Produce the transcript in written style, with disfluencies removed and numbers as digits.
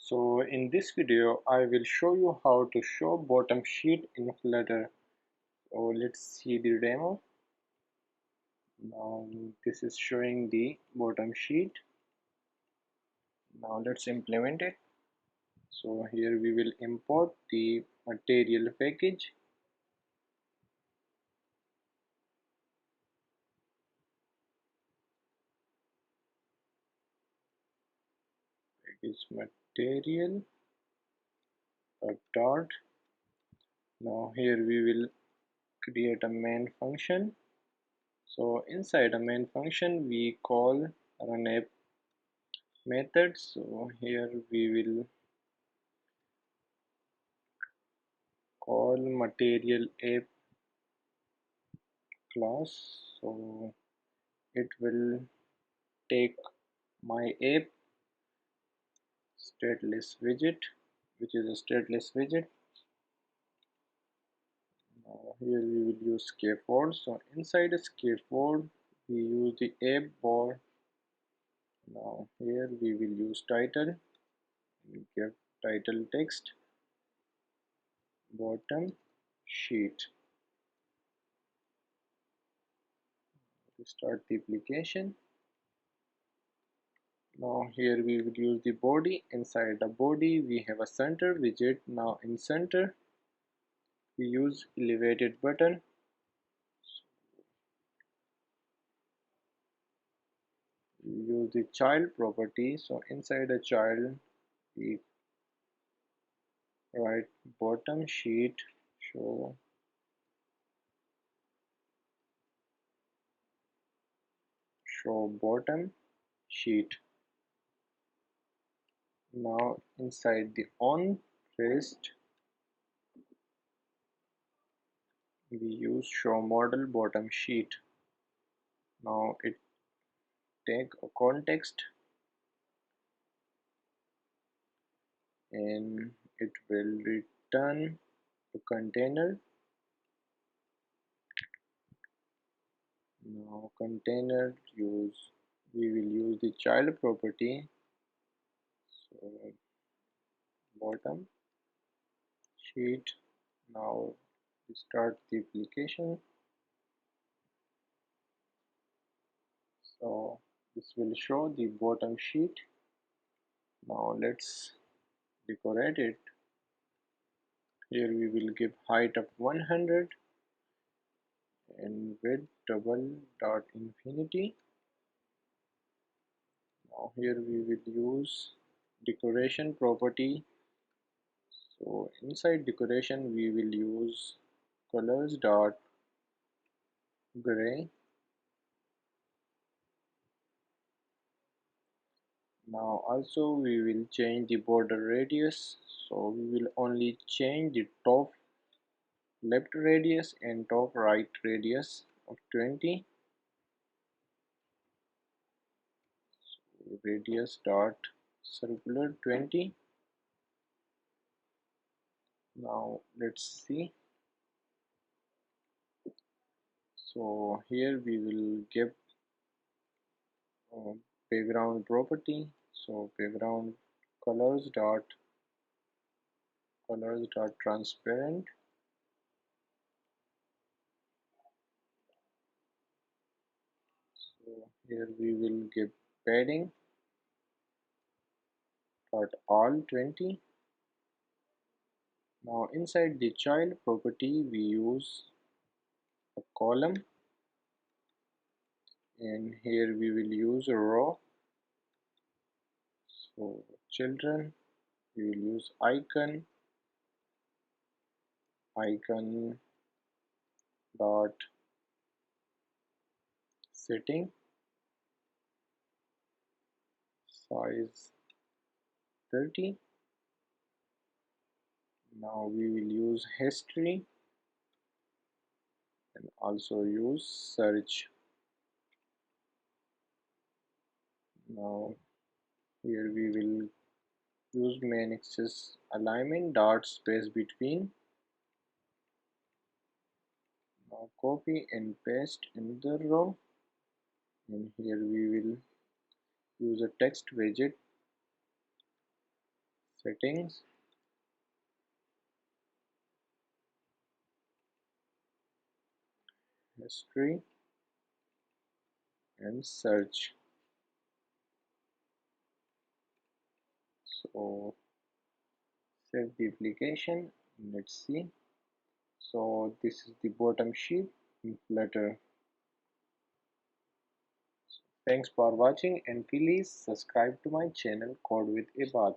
So in this video I will show you how to show bottom sheet in Flutter. So let's see the demo. Now this is showing the bottom sheet. Now let's implement it. So here we will import the material package. Package material dot. Now here we will create a main function. So inside a main function we call run app method. So here we will call material app class. So it will take my app stateless widget, which is a stateless widget. Now here we will use scaffold. So inside a scaffold we use the app bar. Now here we will use title. We give title text bottom sheet. To start the application. Now here we will use the body. Inside the body we have a center widget. Now in center we use elevated button. We use the child property. So inside a child we write bottom sheet show bottom sheet. Now inside the on rest we use show model bottom sheet. Now it take a context and it will return a container. Now container we will use the child property. So bottom sheet. Now we start the application. So this will show the bottom sheet. Now let's decorate it. Here we will give height of 100 and width double dot infinity. Now here we will use decoration property. So inside decoration we will use colors dot gray. Now also we will change the border radius. So we will only change the top left radius and top right radius of 20. So radius dot circular 20. Now let's see. So here we will give background property. So background colors dot transparent. So here we will give padding dot all 20. Now inside the child property we use a column and here we will use a row. So children we will use icon dot setting size 30. Now we will use history and also use search. Now here we will use main axis alignment dot space between. Now copy and paste in the row and here we will use a text widget settings, history, and search. So save the application. Let's see. So this is the bottom sheet in Flutter. Thanks for watching and please subscribe to my channel Code with Ibad.